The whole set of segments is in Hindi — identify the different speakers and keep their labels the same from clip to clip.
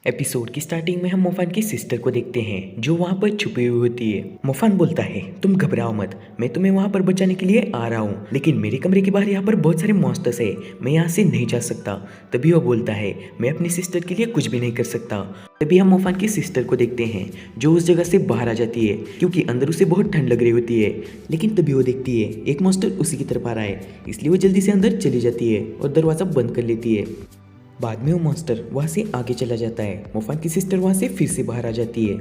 Speaker 1: एपिसोड की स्टार्टिंग में हम मोफान की सिस्टर को देखते हैं जो वहाँ पर छुपी हुई होती है। मोफान बोलता है, तुम घबराओ मत, मैं तुम्हें वहाँ पर बचाने के लिए आ रहा हूँ, लेकिन मेरे कमरे के बाहर यहाँ पर बहुत सारे मॉन्स्टर्स है, मैं यहाँ से नहीं जा सकता। तभी वो बोलता है, मैं अपनी सिस्टर के लिए कुछ भी नहीं कर सकता। तभी हम मोफान की सिस्टर को देखते हैं जो उस जगह से बाहर आ जाती है क्योंकि अंदर उसे बहुत ठंड लग रही होती है। लेकिन तभी वो देखती है एक मॉन्स्टर उसी की तरफ आ रहा है, इसलिए वो जल्दी से अंदर चली जाती है और दरवाज़ा बंद कर लेती है। बाद में वो मॉन्स्टर वहाँ से आगे चला जाता है। मोफान की सिस्टर वहाँ से फिर से बाहर आ जाती है।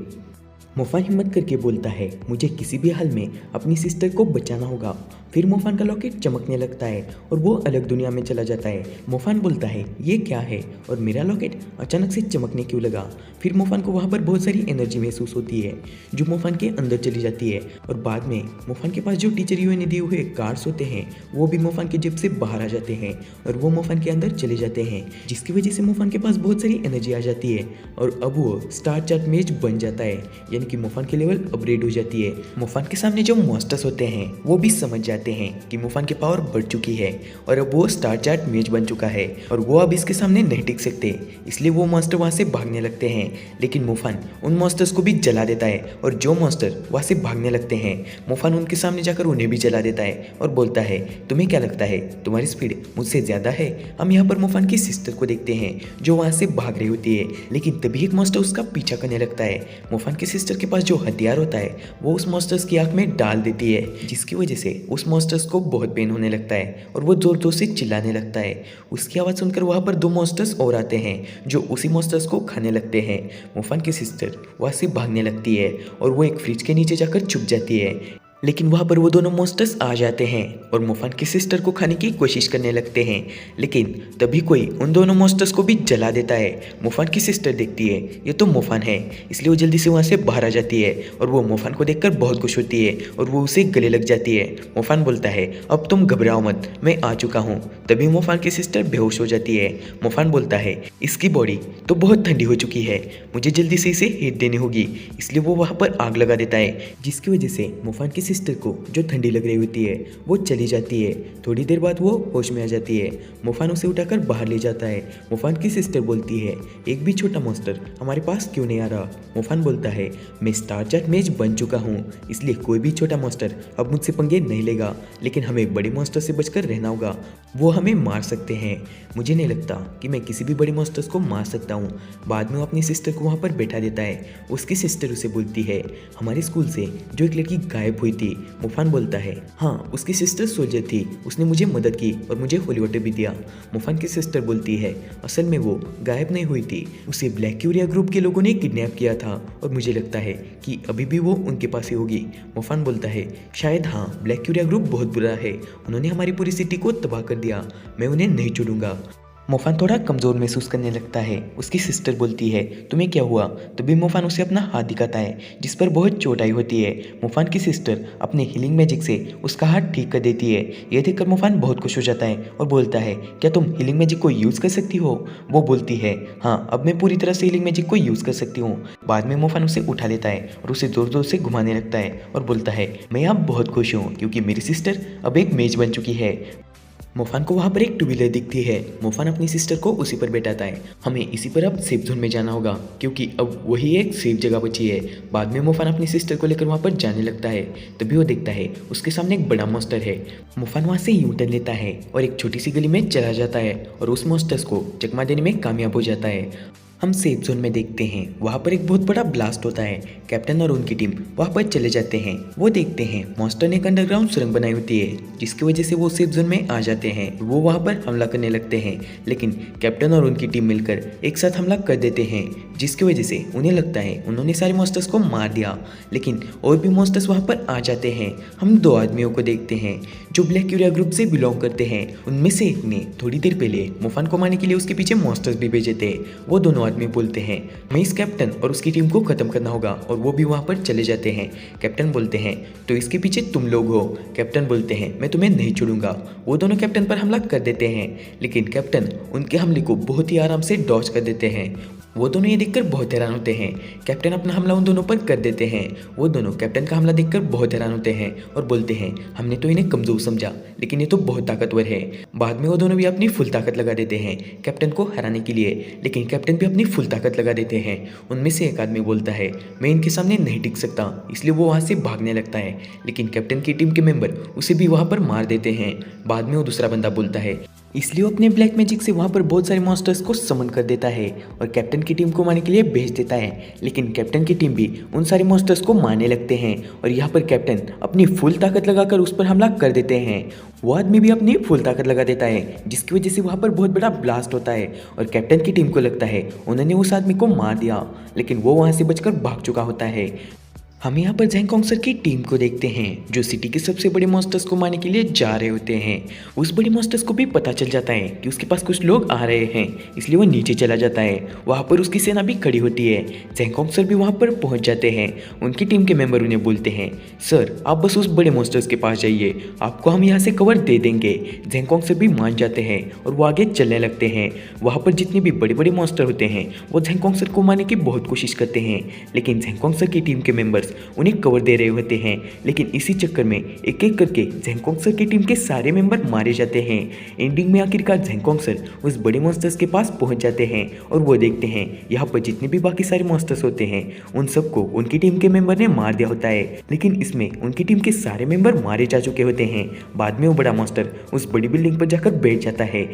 Speaker 1: मोफान हिम्मत करके बोलता है, मुझे किसी भी हाल में अपनी सिस्टर को बचाना होगा। फिर मोफान का लॉकेट चमकने लगता है और वो अलग दुनिया में चला जाता है। मोफान बोलता है, ये क्या है और मेरा लॉकेट अचानक से चमकने क्यों लगा। फिर मोफान को वहाँ पर बहुत सारी एनर्जी महसूस होती है जो मोफान के अंदर चली जाती है और बाद में मोफान के पास जो टीचर यूए ने दिए हुए कार्ड्स होते हैं वो भी मोफान के जेब से बाहर आ जाते हैं और वो मोफान के अंदर चले जाते हैं, जिसकी वजह से मोफान के पास बहुत सारी एनर्जी आ जाती है और अब वो स्टार चार्ट मेज बन जाता है, यानी कि मोफान की लेवल अपग्रेड हो जाती है। मोफान के सामने जो मॉन्स्टर्स होते हैं वो भी समझ जाते हैं कि मोफान की पावर बढ़ चुकी है और अब वो स्टार चार्ट मेज बन चुका है और वो अब इसके सामने नहीं टिक सकते, इसलिए वो मॉन्स्टर वहाँ से भागने लगते हैं। लेकिन मोफान उन मॉन्स्टर्स को भी जला देता है और जो मॉन्स्टर वहाँ से भागने लगते हैं मोफान उनके सामने जाकर उन्हें भी जला देता है और बोलता है, तुम्हें क्या लगता है तुम्हारी स्पीड मुझसे ज़्यादा है। हम यहाँ पर मोफान की सिस्टर को देखते हैं जो वहाँ से भाग रही होती है, लेकिन तभी एक मॉन्स्टर उसका पीछा करने लगता है। मोफान की सिस्टर के पास जो हथियार होता है वो उस मॉन्स्टर्स की आंख में डाल देती है, जिसकी वजह से उस मॉन्स्टर्स को बहुत पेन होने लगता है और वो जोर जोर से चिल्लाने लगता है। उसकी आवाज़ सुनकर वहाँ पर दो मॉन्स्टर्स और आते हैं जो उसी मॉन्स्टर्स को खाने लगते हैं। मोफान की सिस्टर वहाँ से भागने लगती है और वो एक फ्रिज के नीचे जाकर छुप जाती है, लेकिन वहाँ पर वो दोनों मॉन्स्टर्स आ जाते हैं और मोफान की सिस्टर को खाने की कोशिश करने लगते हैं, लेकिन तभी कोई उन दोनों मॉन्स्टर्स को भी जला देता है। मोफान की सिस्टर देखती है ये तो मोफान है, इसलिए वो जल्दी से वहाँ से बाहर आ जाती है और वो मोफान को देखकर बहुत खुश होती है और वो उसे गले लग जाती है। मोफान बोलता है, अब तुम घबराओ मत, मैं आ चुका हूँ। तभी मोफान की सिस्टर बेहोश हो जाती है। मोफान बोलता है, इसकी बॉडी तो बहुत ठंडी हो चुकी है, मुझे जल्दी से इसे हीट देनी होगी, इसलिए वो वहाँ पर आग लगा देता है, जिसकी वजह से मोफान की सिस्टर को जो ठंडी लग रही होती है वो चली जाती है। थोड़ी देर बाद वो होश में आ जाती है। मोफान उसे उठाकर बाहर ले जाता है। मोफान की सिस्टर बोलती है, एक भी छोटा मॉन्स्टर हमारे पास क्यों नहीं आ रहा। मोफान बोलता है, मैं स्टार चार्ट मेज बन चुका हूँ, इसलिए कोई भी छोटा मॉन्स्टर अब मुझसे पंगे नहीं लेगा, लेकिन हमें बड़े मॉन्स्टर से बचकर रहना होगा, वो हमें मार सकते हैं। मुझे नहीं लगता कि मैं किसी भी बड़े मॉन्स्टर्स को मार सकता हूँ। बाद में वो अपनी सिस्टर को वहाँ पर बैठा देता है। उसकी सिस्टर उसे बोलती है, हमारे स्कूल से जो एक लड़की गायब हुई थी। मोफान बोलता है, हाँ उसकी सिस्टर सोल्जर थी, उसने मुझे मदद की और मुझे होली वाटर भी दिया। मोफान की सिस्टर बोलती है, असल में वो गायब नहीं हुई थी, उसे ब्लैक क्यूरिया ग्रुप के लोगों ने किडनैप किया था और मुझे लगता है कि अभी भी वो उनके पास ही होगी। मोफान बोलता है, शायद हाँ, ब्लैक क्यूरिया ग्रुप बहुत बुरा है, उन्होंने हमारी पूरी सिटी को तबाह कर दिया, मैं उन्हें नहीं छोड़ूंगा। मोफान थोड़ा कमज़ोर महसूस करने लगता है। उसकी सिस्टर बोलती है, तुम्हें क्या हुआ। तभी मोफान उसे अपना हाथ दिखाता है जिस पर बहुत चोट आई होती है। मोफान की सिस्टर अपने हीलिंग मैजिक से उसका हाथ ठीक कर देती है। यह देखकर मोफान बहुत खुश हो जाता है और बोलता है, क्या तुम हीलिंग मैजिक को यूज़ कर सकती हो। वो बोलती है, हाँ अब मैं पूरी तरह से हीलिंग मैजिक को यूज़ कर सकती हूँ। बाद में मोफान उसे उठा लेता है और उसे ज़ोर ज़ोर से घुमाने लगता है और बोलता है, मैं अब बहुत खुश हूँ क्योंकि मेरी सिस्टर अब एक मेज बन चुकी है। मोफान को वहाँ पर एक टू व्हीलर दिखती है। मोफान अपनी सिस्टर को उसी पर बैठाता है। हमें इसी पर अब सेफ जोन में जाना होगा क्योंकि अब वही एक सेफ जगह बची है। बाद में मोफान अपनी सिस्टर को लेकर वहाँ पर जाने लगता है। तभी वो देखता है उसके सामने एक बड़ा मॉन्स्टर है। मोफान वहाँ से यूं टर्न लेता है और एक छोटी सी गली में चला जाता है और उस मॉन्स्टर्स को चकमा देने में कामयाब हो जाता है। हम सेफ जोन में देखते हैं वहाँ पर एक बहुत बड़ा ब्लास्ट होता है। कैप्टन और उनकी टीम वहाँ पर चले जाते हैं। वो देखते हैं मॉन्स्टर ने एक अंडरग्राउंड सुरंग बनाई होती है, जिसकी वजह से वो सेफ जोन में आ जाते हैं। वो वहाँ पर हमला करने लगते हैं, लेकिन कैप्टन और उनकी टीम मिलकर एक साथ हमला कर देते हैं, जिसकी वजह से उन्हें लगता है उन्होंने सारे मॉन्स्टर्स को मार दिया, लेकिन और भी मॉन्स्टर्स वहाँ पर आ जाते हैं। हम दो आदमियों को देखते हैं जो ब्लैक क्यूरिया ग्रुप से बिलोंग करते हैं। उनमें से एक ने थोड़ी देर पहले मोफान को मारने के लिए उसके पीछे मॉन्स्टर्स भी भेजे थे। वो दोनों आदमी बोलते हैं, हमें इस कैप्टन और उसकी टीम को खत्म करना होगा, और वो भी वहाँ पर चले जाते हैं। कैप्टन बोलते हैं, तो इसके पीछे तुम लोग हो। कैप्टन बोलते हैं, मैं तुम्हें नहीं छोड़ूंगा। वो दोनों कैप्टन पर हमला कर देते हैं, लेकिन कैप्टन उनके हमले को बहुत ही आराम से डॉज कर देते हैं। वो दोनों ये देखकर बहुत हैरान होते हैं। कैप्टन अपना हमला उन दोनों पर कर देते हैं। वो दोनों कैप्टन का हमला देखकर बहुत हैरान होते हैं और बोलते हैं हमने तो इन्हें कमजोर समझा, लेकिन ये तो बहुत ताकतवर है। बाद में वो दोनों भी अपनी फुल ताकत लगा देते हैं कैप्टन को हराने के लिए, लेकिन कैप्टन भी अपनी फुल ताकत लगा देते हैं। उनमें से एक आदमी बोलता है मैं इनके सामने नहीं टिक सकता, इसलिए वो वहाँ से भागने लगता है, लेकिन कैप्टन की टीम के मेंबर उसे भी वहाँ पर मार देते हैं। बाद में वो दूसरा बंदा बोलता है इसलिए वो अपने ब्लैक मैजिक से वहाँ पर बहुत सारे मॉन्स्टर्स को समन कर देता है और कैप्टन की टीम को मारने के लिए भेज देता है, लेकिन कैप्टन की टीम भी उन सारे मॉन्स्टर्स को मारने लगते हैं और यहाँ पर कैप्टन अपनी फुल ताकत लगाकर उस पर हमला कर देते हैं। वो आदमी भी अपनी फुल ताकत लगा देता है, जिसकी वजह से वहाँ पर बहुत बड़ा ब्लास्ट होता है और कैप्टन की टीम को लगता है उन्होंने उस आदमी को मार दिया, लेकिन वो वहाँ से बचकर भाग चुका होता है। हम यहाँ पर ज़ेंगकोंग सर की टीम को देखते हैं जो सिटी के सबसे बड़े मॉन्स्टर्स को मारने के लिए जा रहे होते हैं। उस बड़े मॉन्स्टर्स को भी पता चल जाता है कि उसके पास कुछ लोग आ रहे हैं, इसलिए वो नीचे चला जाता है। वहाँ पर उसकी सेना भी खड़ी होती है। ज़ेंगकोंग सर भी वहाँ पर पहुँच जाते हैं। उनकी टीम के मेंबर उन्हें बोलते हैं सर आप बस उस बड़े मॉन्स्टर्स के पास जाइए, आपको हम यहाँ से कवर दे देंगे। ज़ेंगकोंग सर भी मान जाते हैं और वो आगे चलने लगते हैं। वहाँ पर जितने भी बड़े बड़े मॉन्स्टर होते हैं वो ज़ेंगकोंग सर को मारने की बहुत कोशिश करते हैं, लेकिन ज़ेंगकोंग सर की टीम के मेंबर्स उन्हें कवर दे रहे होते हैं। लेकिन इसी चक्कर में एक एक करके ज़ेंगकोंग सर की टीम के सारे मेंबर मारे जाते हैं। एंडिंग में आखिरकार ज़ेंगकोंग सर उस बड़े मॉन्स्टर्स के पास पहुंच जाते हैं और वो देखते हैं यहाँ पर जितने भी बाकी सारे मॉन्स्टर्स होते हैं उन सबको उनकी टीम के मेंबर ने मार दिया होता है, लेकिन इसमें उनकी टीम के सारे मेंबर मारे जा चुके होते हैं। बाद में वो बड़ा मॉन्स्टर उस बड़ी बिल्डिंग पर जाकर बैठ जाता है।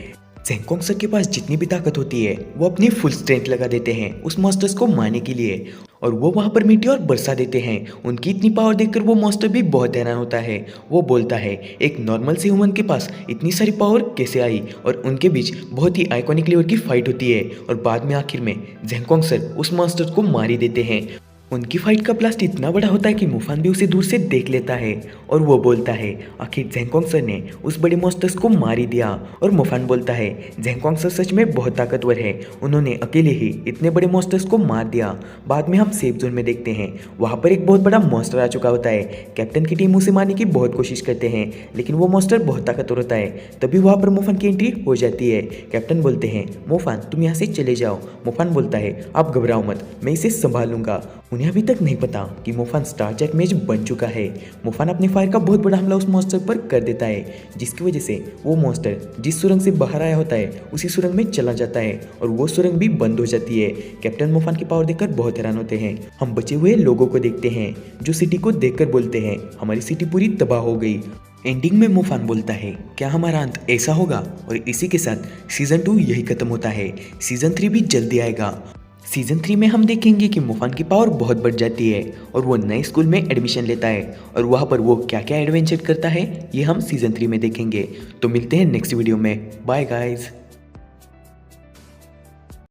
Speaker 1: ज़ेंगकोंग सर के पास जितनी भी ताकत होती है वो अपनी फुल स्ट्रेंथ लगा देते हैं उस मॉन्स्टर्स को मारने के लिए और वो वहाँ पर मीटियोर बरसा देते हैं। उनकी इतनी पावर देखकर वो मॉन्स्टर भी बहुत हैरान होता है। वो बोलता है एक नॉर्मल से ह्यूमन के पास इतनी सारी पावर कैसे आई, और उनके बीच बहुत ही आइकॉनिक लेवल की फाइट होती है और बाद में आखिर में ज़ेंगकोंग सर उस मॉन्स्टर को मार ही देते हैं। उनकी फाइट का ब्लास्ट इतना बड़ा होता है कि मुफान भी उसे दूर से देख लेता है और वो बोलता है आखिर ज़ेंगकोंग सर ने उस बड़े मॉन्स्टर्स को मार ही दिया। और मुफान बोलता है ज़ेंगकोंग सर सच में बहुत ताकतवर है, उन्होंने अकेले ही इतने बड़े मॉन्स्टर्स को मार दिया। बाद में हम सेफ जोन में देखते हैं, वहाँ पर एक बहुत बड़ा मॉन्स्टर आ चुका होता है। कैप्टन की टीम उसे मारने की बहुत कोशिश करते हैं, लेकिन वो मॉन्स्टर बहुत ताकतवर होता है। तभी वहाँ पर मुफान की एंट्री हो जाती है। कैप्टन बोलते हैं मुफान तुम यहाँ से चले जाओ। मुफान बोलता है आप घबराओ मत, मैं इसे संभाल लूंगा। उन्हें अभी तक नहीं पता कि मुफान स्टार जैक मेज बन चुका है। मुफान अपने फायर का बहुत बड़ा हमला उस मॉन्स्टर पर कर देता है, जिसकी वजह से वो मॉन्स्टर जिस सुरंग से बाहर आया होता है उसी सुरंग में चला जाता है और वो सुरंग भी बंद हो जाती है। कैप्टन मुफान की पावर देखकर बहुत हैरान होते हैं। हम बचे हुए लोगों को देखते हैं जो सिटी को देखकर बोलते हैं हमारी सिटी पूरी तबाह हो गई। एंडिंग में मुफान बोलता है क्या हमारा अंत ऐसा होगा, और इसी के साथ सीजन 2 यही खत्म होता है। सीजन 3 भी जल्दी आएगा। सीजन 3 में हम देखेंगे कि मुफान की पावर बहुत बढ़ जाती है और वो नए स्कूल में एडमिशन लेता है और वहाँ पर वो क्या क्या एडवेंचर करता है ये हम सीजन 3 में देखेंगे। तो मिलते हैं नेक्स्ट वीडियो में। Bye guys.